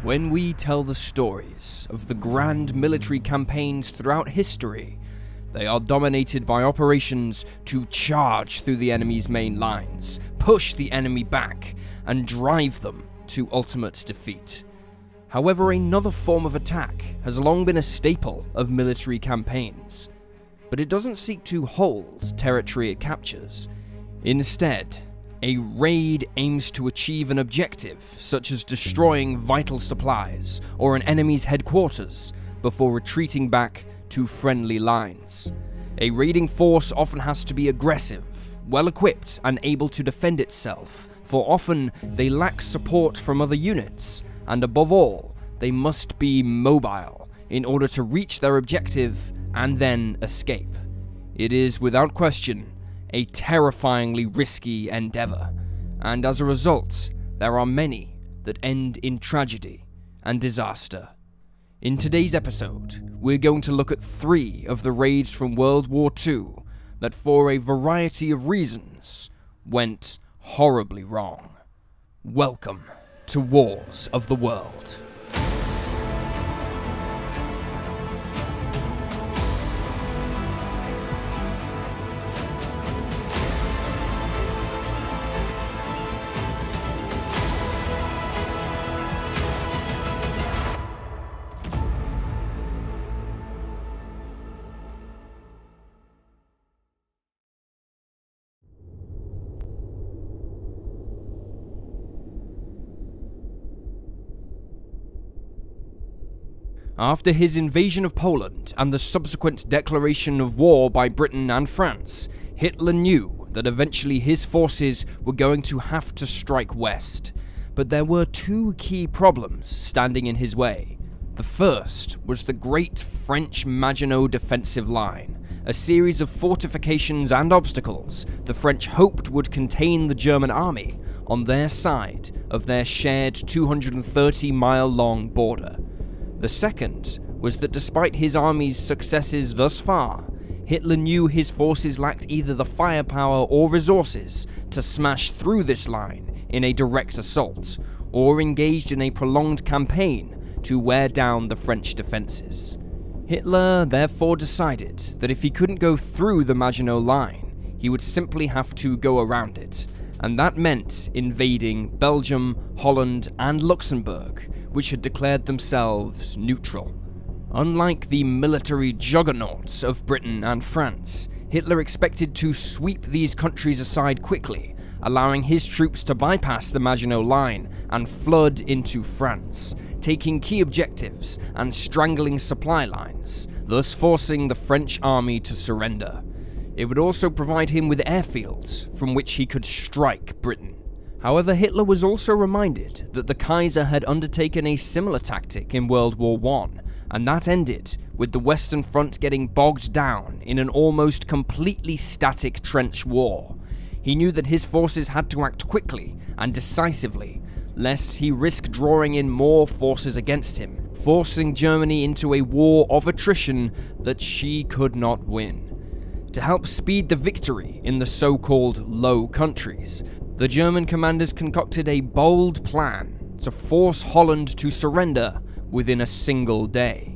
When we tell the stories of the grand military campaigns throughout history, they are dominated by operations to charge through the enemy's main lines, push the enemy back, and drive them to ultimate defeat. However, another form of attack has long been a staple of military campaigns, but it doesn't seek to hold territory it captures. Instead, a raid aims to achieve an objective, such as destroying vital supplies or an enemy's headquarters, before retreating back to friendly lines. A raiding force often has to be aggressive, well-equipped, and able to defend itself, for often they lack support from other units, and above all, they must be mobile in order to reach their objective and then escape. It is, without question, a terrifyingly risky endeavour, and as a result, there are many that end in tragedy and disaster. In today's episode, we're going to look at 3 of the raids from World War II that, for a variety of reasons, went horribly wrong. Welcome to Wars of the World. After his invasion of Poland and the subsequent declaration of war by Britain and France, Hitler knew that eventually his forces were going to have to strike west. But there were 2 key problems standing in his way. The first was the Great French Maginot Defensive Line, a series of fortifications and obstacles the French hoped would contain the German army on their side of their shared 230-mile-long border. The second was that despite his army's successes thus far, Hitler knew his forces lacked either the firepower or resources to smash through this line in a direct assault, or engaged in a prolonged campaign to wear down the French defenses. Hitler therefore decided that if he couldn't go through the Maginot Line, he would simply have to go around it, and that meant invading Belgium, Holland, and Luxembourg, which had declared themselves neutral. Unlike the military juggernauts of Britain and France, Hitler expected to sweep these countries aside quickly, allowing his troops to bypass the Maginot Line and flood into France, taking key objectives and strangling supply lines, thus forcing the French army to surrender. It would also provide him with airfields from which he could strike Britain. However, Hitler was also reminded that the Kaiser had undertaken a similar tactic in World War I, and that ended with the Western Front getting bogged down in an almost completely static trench war. He knew that his forces had to act quickly and decisively, lest he risk drawing in more forces against him, forcing Germany into a war of attrition that she could not win. To help speed the victory in the so-called Low Countries, the German commanders concocted a bold plan to force Holland to surrender within a single day.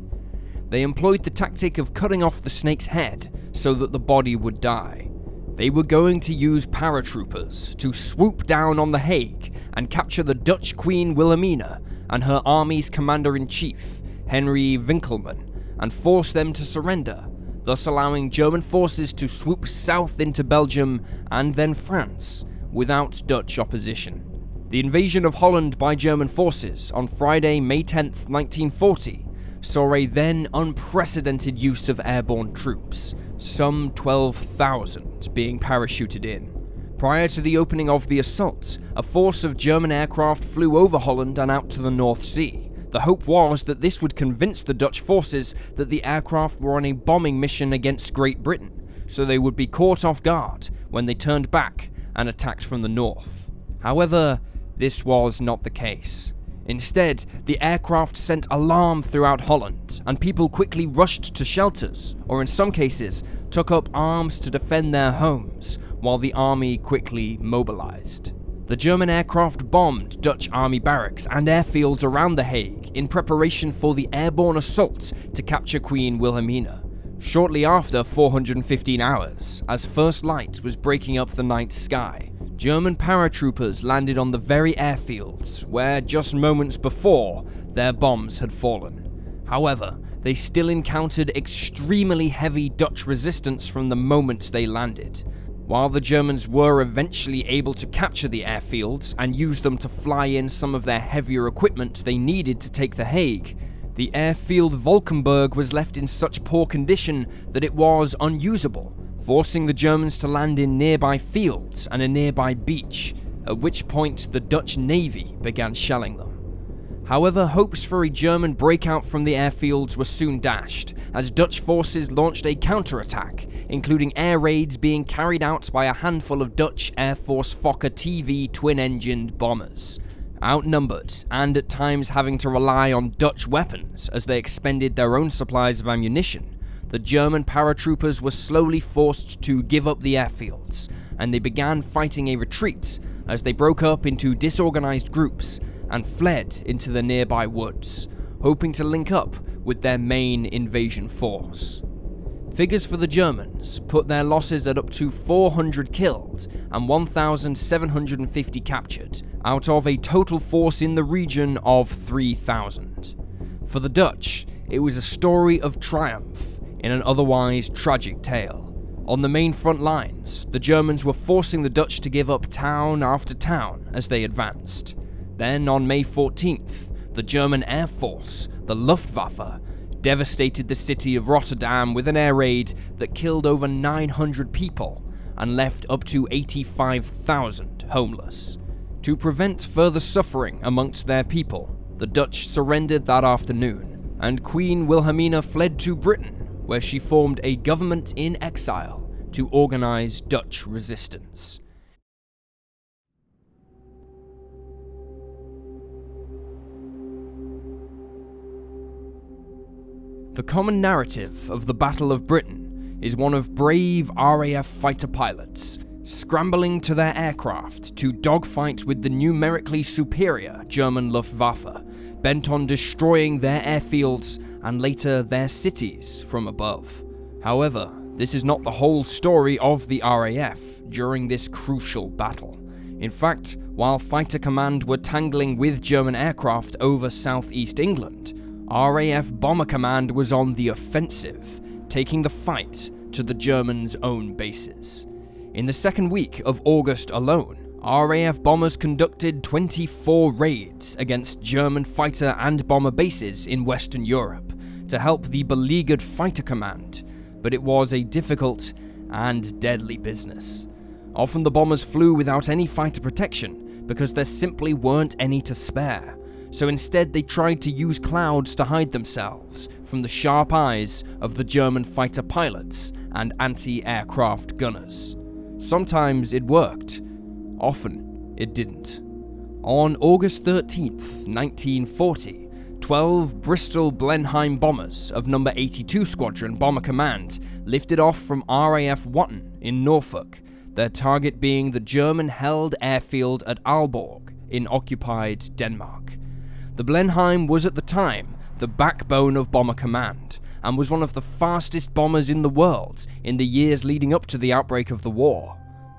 They employed the tactic of cutting off the snake's head so that the body would die. They were going to use paratroopers to swoop down on The Hague and capture the Dutch Queen Wilhelmina and her army's commander-in-chief, Henry Winkelmann, and force them to surrender, thus allowing German forces to swoop south into Belgium and then France, without Dutch opposition. The invasion of Holland by German forces on Friday, May 10th, 1940, saw a then unprecedented use of airborne troops, some 12,000 being parachuted in. Prior to the opening of the assault, a force of German aircraft flew over Holland and out to the North Sea. The hope was that this would convince the Dutch forces that the aircraft were on a bombing mission against Great Britain, so they would be caught off guard when they turned back and attacked from the north. However, this was not the case. Instead, the aircraft sent alarm throughout Holland, and people quickly rushed to shelters, or in some cases, took up arms to defend their homes, while the army quickly mobilized. The German aircraft bombed Dutch army barracks and airfields around The Hague in preparation for the airborne assault to capture Queen Wilhelmina. Shortly after 415 hours, as first light was breaking up the night sky, German paratroopers landed on the very airfields where, just moments before, their bombs had fallen. However, they still encountered extremely heavy Dutch resistance from the moment they landed. While the Germans were eventually able to capture the airfields and use them to fly in some of their heavier equipment they needed to take The Hague, the airfield Valkenburg was left in such poor condition that it was unusable, forcing the Germans to land in nearby fields and a nearby beach, at which point the Dutch Navy began shelling them. However, hopes for a German breakout from the airfields were soon dashed, as Dutch forces launched a counterattack, including air raids being carried out by a handful of Dutch Air Force Fokker TV twin-engined bombers. Outnumbered, and at times having to rely on Dutch weapons as they expended their own supplies of ammunition, the German paratroopers were slowly forced to give up the airfields, and they began fighting a retreat as they broke up into disorganized groups and fled into the nearby woods, hoping to link up with their main invasion force. Figures for the Germans put their losses at up to 400 killed and 1,750 captured, out of a total force in the region of 3,000. For the Dutch, it was a story of triumph in an otherwise tragic tale. On the main front lines, the Germans were forcing the Dutch to give up town after town as they advanced. Then, on May 14th, the German Air Force, the Luftwaffe, devastated the city of Rotterdam with an air raid that killed over 900 people and left up to 85,000 homeless. To prevent further suffering amongst their people, the Dutch surrendered that afternoon, and Queen Wilhelmina fled to Britain, where she formed a government in exile to organize Dutch resistance. The common narrative of the Battle of Britain is one of brave RAF fighter pilots scrambling to their aircraft to dogfight with the numerically superior German Luftwaffe, bent on destroying their airfields and later their cities from above. However, this is not the whole story of the RAF during this crucial battle. In fact, while Fighter Command were tangling with German aircraft over southeast England, RAF Bomber Command was on the offensive, taking the fight to the Germans' own bases. In the second week of August alone, RAF bombers conducted 24 raids against German fighter and bomber bases in Western Europe to help the beleaguered Fighter Command, but it was a difficult and deadly business. Often the bombers flew without any fighter protection because there simply weren't any to spare. So instead they tried to use clouds to hide themselves from the sharp eyes of the German fighter pilots and anti-aircraft gunners. Sometimes it worked, often it didn't. On August 13th, 1940, 12 Bristol Blenheim bombers of No. 82 Squadron Bomber Command lifted off from RAF Watton in Norfolk, their target being the German-held airfield at Aalborg in occupied Denmark. The Blenheim was at the time the backbone of Bomber Command, and was one of the fastest bombers in the world in the years leading up to the outbreak of the war.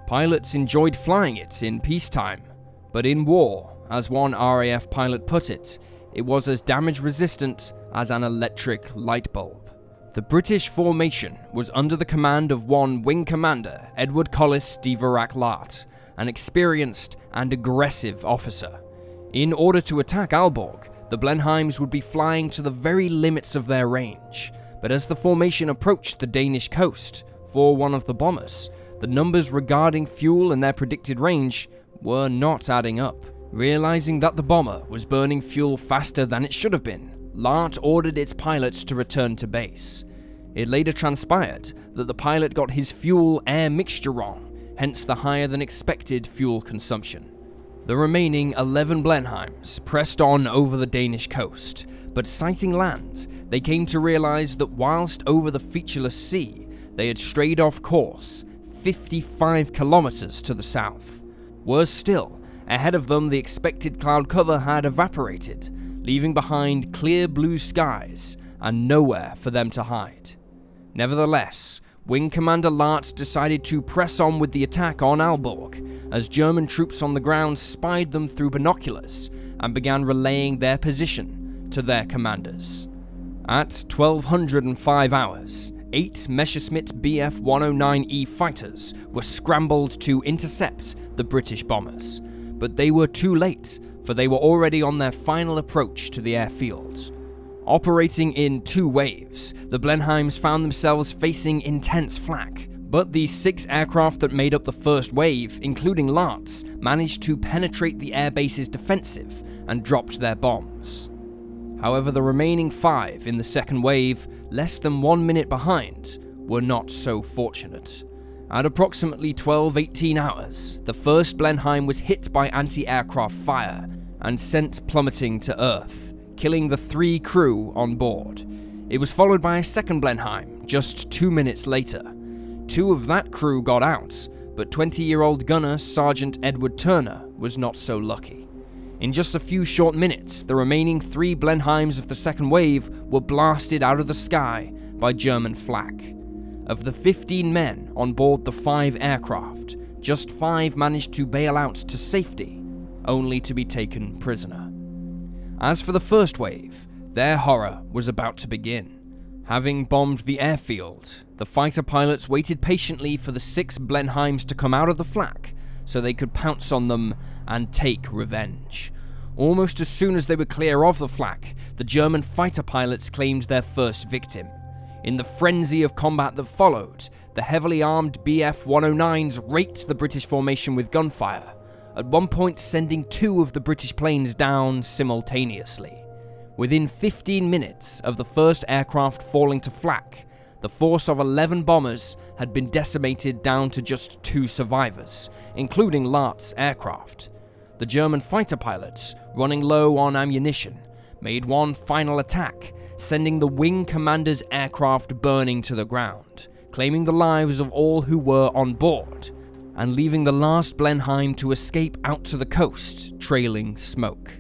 Pilots enjoyed flying it in peacetime, but in war, as one RAF pilot put it, it was as damage resistant as an electric light bulb. The British formation was under the command of one Wing Commander, Edward Collis de Verac-Lart, an experienced and aggressive officer. In order to attack Aalborg, the Blenheims would be flying to the very limits of their range, but as the formation approached the Danish coast, for one of the bombers, the numbers regarding fuel and their predicted range were not adding up. Realizing that the bomber was burning fuel faster than it should have been, Lart ordered its pilots to return to base. It later transpired that the pilot got his fuel-air mixture wrong, hence the higher than expected fuel consumption. The remaining 11 Blenheims pressed on over the Danish coast, but sighting land, they came to realize that whilst over the featureless sea, they had strayed off course 55 kilometers to the south. Worse still, Ahead of them, the expected cloud cover had evaporated, leaving behind clear blue skies and nowhere for them to hide. Nevertheless, Wing Commander Lart decided to press on with the attack on Aalborg, as German troops on the ground spied them through binoculars and began relaying their position to their commanders. At 1205 hours, 8 Messerschmitt Bf-109E fighters were scrambled to intercept the British bombers, but they were too late, for they were already on their final approach to the airfield. Operating in 2 waves, the Blenheims found themselves facing intense flak, but the 6 aircraft that made up the first wave, including Lart's, managed to penetrate the airbase's defensive and dropped their bombs. However, the remaining 5 in the second wave, less than 1 minute behind, were not so fortunate. At approximately 12-18 hours, the first Blenheim was hit by anti-aircraft fire and sent plummeting to Earth, killing the 3 crew on board. It was followed by a second Blenheim just 2 minutes later. 2 of that crew got out, but 20-year-old gunner Sergeant Edward Turner was not so lucky. In just a few short minutes, the remaining 3 Blenheims of the second wave were blasted out of the sky by German flak. Of the 15 men on board the 5 aircraft, just 5 managed to bail out to safety, only to be taken prisoner. As for the first wave, their horror was about to begin. Having bombed the airfield, the fighter pilots waited patiently for the 6 Blenheims to come out of the flak so they could pounce on them and take revenge. Almost as soon as they were clear of the flak, the German fighter pilots claimed their first victim. In the frenzy of combat that followed, the heavily armed Bf-109s raked the British formation with gunfire, at one point sending 2 of the British planes down simultaneously. Within 15 minutes of the first aircraft falling to flak, the force of 11 bombers had been decimated down to just 2 survivors, including Lart's aircraft. The German fighter pilots, running low on ammunition, made one final attack, sending the wing commander's aircraft burning to the ground, claiming the lives of all who were on board, and leaving the last Blenheim to escape out to the coast, trailing smoke.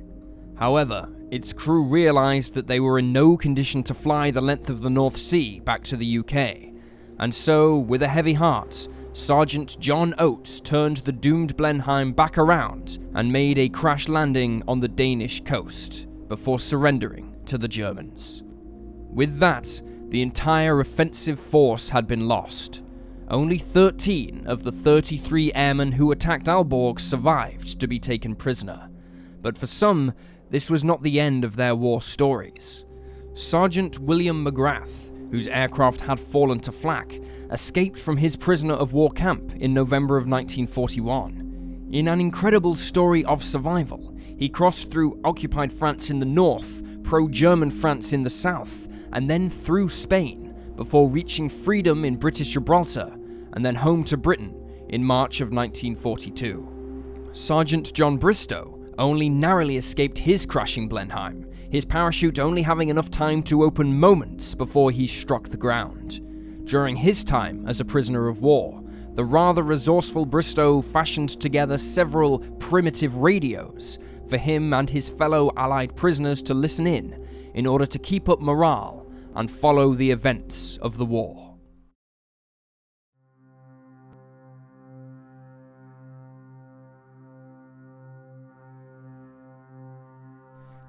However, its crew realized that they were in no condition to fly the length of the North Sea back to the UK, and so, with a heavy heart, Sergeant John Oates turned the doomed Blenheim back around and made a crash landing on the Danish coast, before surrendering to the Germans. With that, the entire offensive force had been lost. Only 13 of the 33 airmen who attacked Aalborg survived to be taken prisoner, but for some, this was not the end of their war stories. Sergeant William McGrath, whose aircraft had fallen to flak, escaped from his prisoner of war camp in November of 1941. In an incredible story of survival, he crossed through occupied France in the north, pro-German France in the south, and then through Spain, before reaching freedom in British Gibraltar, and then home to Britain in March of 1942. Sergeant John Bristow only narrowly escaped his crashing Blenheim, his parachute only having enough time to open moments before he struck the ground. During his time as a prisoner of war, the rather resourceful Bristow fashioned together several primitive radios for him and his fellow Allied prisoners to listen in order to keep up morale and follow the events of the war.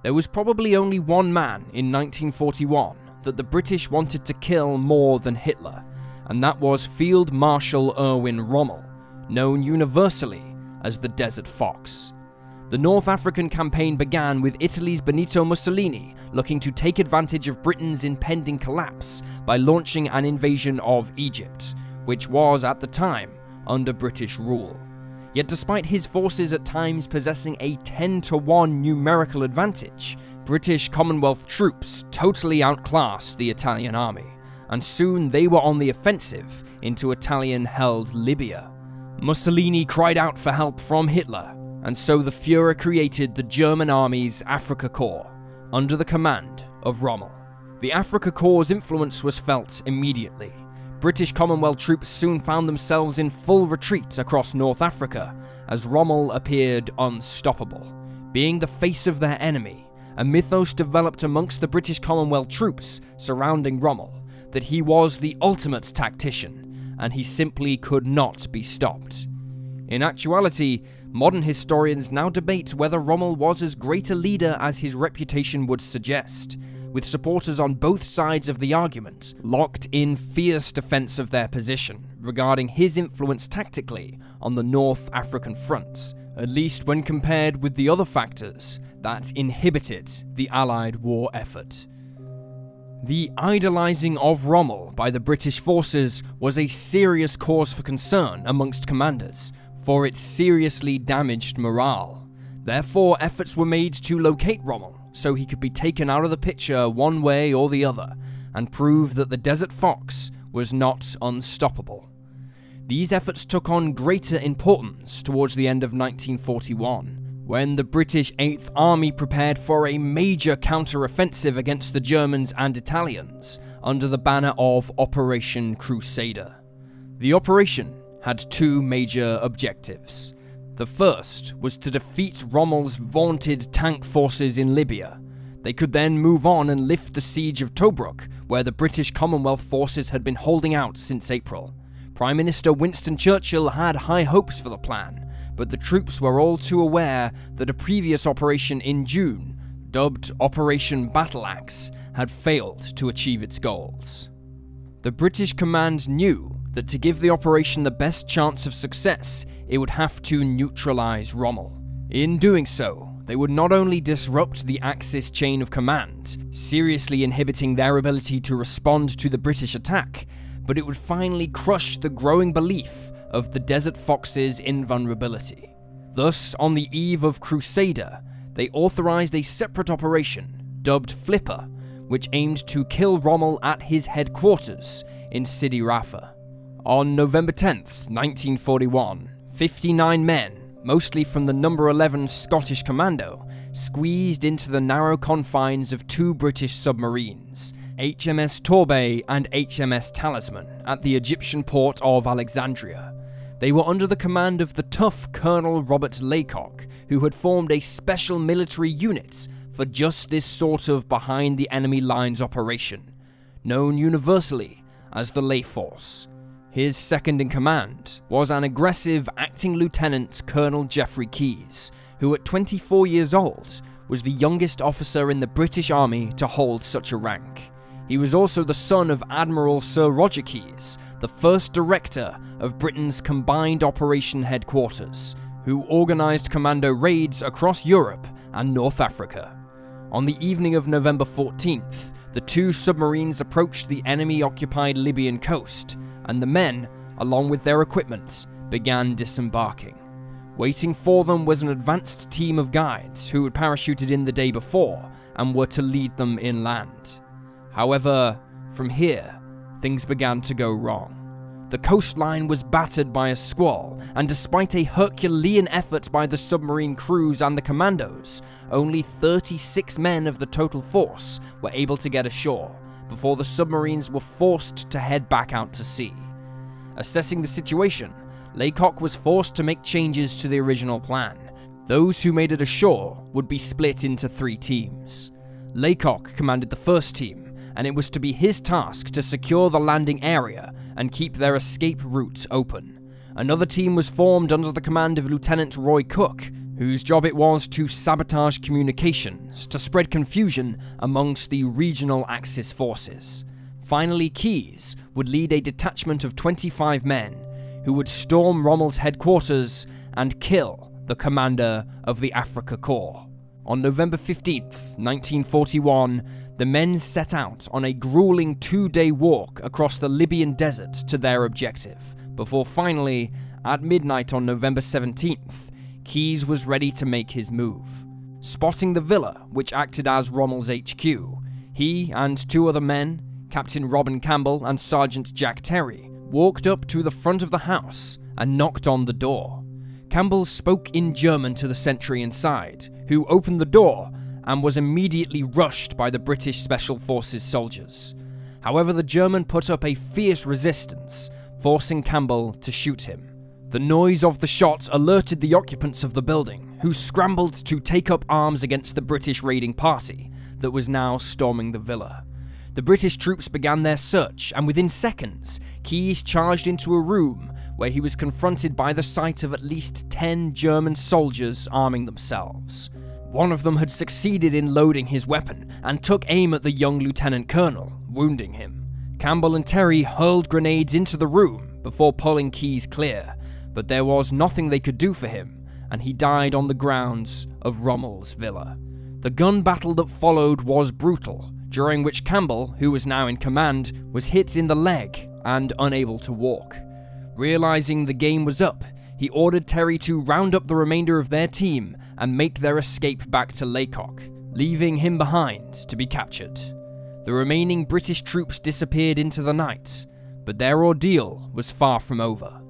There was probably only one man in 1941 that the British wanted to kill more than Hitler, and that was Field Marshal Erwin Rommel, known universally as the Desert Fox. The North African campaign began with Italy's Benito Mussolini looking to take advantage of Britain's impending collapse by launching an invasion of Egypt, which was at the time under British rule. Yet despite his forces at times possessing a 10-to-1 numerical advantage, British Commonwealth troops totally outclassed the Italian army, and soon they were on the offensive into Italian-held Libya. Mussolini cried out for help from Hitler, and so the Führer created the German army's Afrika Korps, under the command of Rommel. The Afrika Korps' influence was felt immediately. British Commonwealth troops soon found themselves in full retreat across North Africa, as Rommel appeared unstoppable. Being the face of their enemy, a mythos developed amongst the British Commonwealth troops surrounding Rommel that he was the ultimate tactician, and he simply could not be stopped. In actuality, modern historians now debate whether Rommel was as great a leader as his reputation would suggest, with supporters on both sides of the argument locked in fierce defense of their position regarding his influence tactically on the North African front, at least when compared with the other factors that inhibited the Allied war effort. The idolizing of Rommel by the British forces was a serious cause for concern amongst commanders, for it seriously damaged morale. Therefore, efforts were made to locate Rommel so he could be taken out of the picture one way or the other, and prove that the Desert Fox was not unstoppable. These efforts took on greater importance towards the end of 1941, when the British 8th Army prepared for a major counter-offensive against the Germans and Italians under the banner of Operation Crusader. The operation had two major objectives. The first was to defeat Rommel's vaunted tank forces in Libya. They could then move on and lift the siege of Tobruk, where the British Commonwealth forces had been holding out since April. Prime Minister Winston Churchill had high hopes for the plan, but the troops were all too aware that a previous operation in June, dubbed Operation Battle Axe, had failed to achieve its goals. The British command knew that to give the operation the best chance of success, it would have to neutralize Rommel. In doing so, they would not only disrupt the Axis chain of command, seriously inhibiting their ability to respond to the British attack, but it would finally crush the growing belief of the Desert Fox's invulnerability. Thus, on the eve of Crusader, they authorized a separate operation, dubbed Flipper, which aimed to kill Rommel at his headquarters in Sidi Rafah. On November 10th, 1941, 59 men, mostly from the No. 11 Scottish Commando, squeezed into the narrow confines of two British submarines, HMS Torbay and HMS Talisman, at the Egyptian port of Alexandria. They were under the command of the tough Colonel Robert Laycock, who had formed a special military unit for just this sort of behind-the-enemy lines operation, known universally as the Lay Force. His second-in-command was an aggressive acting Lieutenant Colonel Geoffrey Keyes, who at 24 years old was the youngest officer in the British Army to hold such a rank. He was also the son of Admiral Sir Roger Keyes, the first director of Britain's Combined Operation Headquarters, who organised commando raids across Europe and North Africa. On the evening of November 14th, the two submarines approached the enemy-occupied Libyan coast, and the men, along with their equipment, began disembarking. Waiting for them was an advanced team of guides who had parachuted in the day before and were to lead them inland. However, from here, things began to go wrong. The coastline was battered by a squall, and despite a Herculean effort by the submarine crews and the commandos, only 36 men of the total force were able to get ashore before the submarines were forced to head back out to sea. Assessing the situation, Laycock was forced to make changes to the original plan. Those who made it ashore would be split into 3 teams. Laycock commanded the first team, and it was to be his task to secure the landing area and keep their escape route open. Another team was formed under the command of Lieutenant Roy Cook, whose job it was to sabotage communications, to spread confusion amongst the regional Axis forces. Finally, Keyes would lead a detachment of 25 men, who would storm Rommel's headquarters and kill the commander of the Africa Corps. On November 15th, 1941, the men set out on a grueling 2-day walk across the Libyan desert to their objective, before finally, at midnight on November 17th, Keyes was ready to make his move. Spotting the villa, which acted as Rommel's HQ, he and 2 other men, Captain Robin Campbell and Sergeant Jack Terry, walked up to the front of the house and knocked on the door. Campbell spoke in German to the sentry inside, who opened the door and was immediately rushed by the British Special Forces soldiers. However, the German put up a fierce resistance, forcing Campbell to shoot him. The noise of the shot alerted the occupants of the building, who scrambled to take up arms against the British raiding party that was now storming the villa. The British troops began their search, and within seconds, Keyes charged into a room where he was confronted by the sight of at least 10 German soldiers arming themselves. One of them had succeeded in loading his weapon and took aim at the young lieutenant colonel, wounding him. Campbell and Terry hurled grenades into the room before pulling Keyes clear, but there was nothing they could do for him, and he died on the grounds of Rommel's villa. The gun battle that followed was brutal, during which Campbell, who was now in command, was hit in the leg and unable to walk. Realizing the game was up, he ordered Terry to round up the remainder of their team and make their escape back to Laycock, leaving him behind to be captured. The remaining British troops disappeared into the night, but their ordeal was far from over.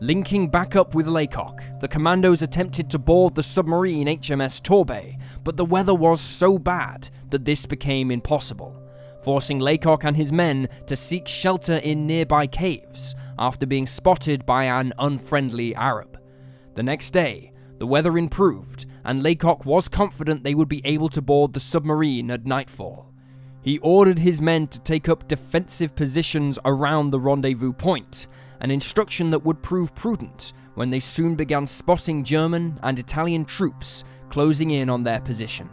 Linking back up with Laycock, the commandos attempted to board the submarine HMS Torbay, but the weather was so bad that this became impossible, forcing Laycock and his men to seek shelter in nearby caves after being spotted by an unfriendly Arab. The next day, the weather improved, and Laycock was confident they would be able to board the submarine at nightfall. He ordered his men to take up defensive positions around the rendezvous point, an instruction that would prove prudent when they soon began spotting German and Italian troops closing in on their position.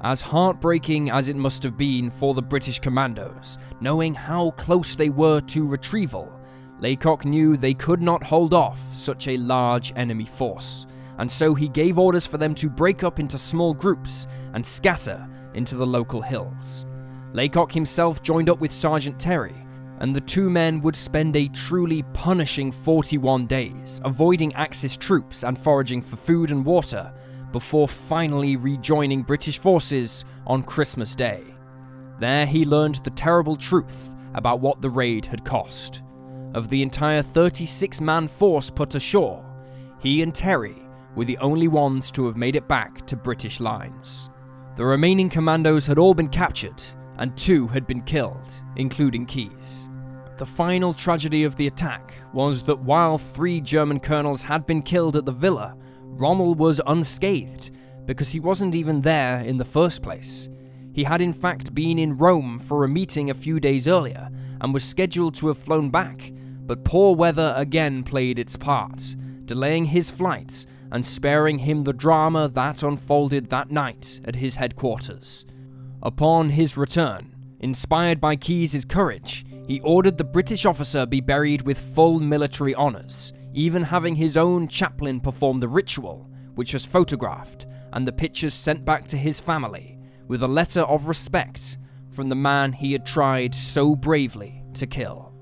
As heartbreaking as it must have been for the British commandos, knowing how close they were to retrieval, Laycock knew they could not hold off such a large enemy force, and so he gave orders for them to break up into small groups and scatter into the local hills. Laycock himself joined up with Sergeant Terry, and the two men would spend a truly punishing 41 days, avoiding Axis troops and foraging for food and water, before finally rejoining British forces on Christmas Day. There he learned the terrible truth about what the raid had cost. Of the entire 36-man force put ashore, he and Terry were the only ones to have made it back to British lines. The remaining commandos had all been captured, and 2 had been killed, including Keyes. The final tragedy of the attack was that while 3 German colonels had been killed at the villa, Rommel was unscathed because he wasn't even there in the first place. He had in fact been in Rome for a meeting a few days earlier and was scheduled to have flown back, but poor weather again played its part, delaying his flight and sparing him the drama that unfolded that night at his headquarters. Upon his return, inspired by Keyes' courage, he ordered the British officer be buried with full military honours, even having his own chaplain perform the ritual, which was photographed and the pictures sent back to his family with a letter of respect from the man he had tried so bravely to kill.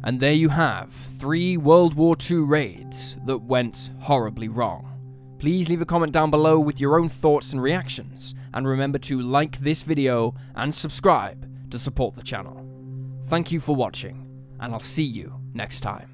And there you have 3 World War II raids that went horribly wrong. Please leave a comment down below with your own thoughts and reactions, and remember to like this video and subscribe to support the channel. Thank you for watching, and I'll see you next time.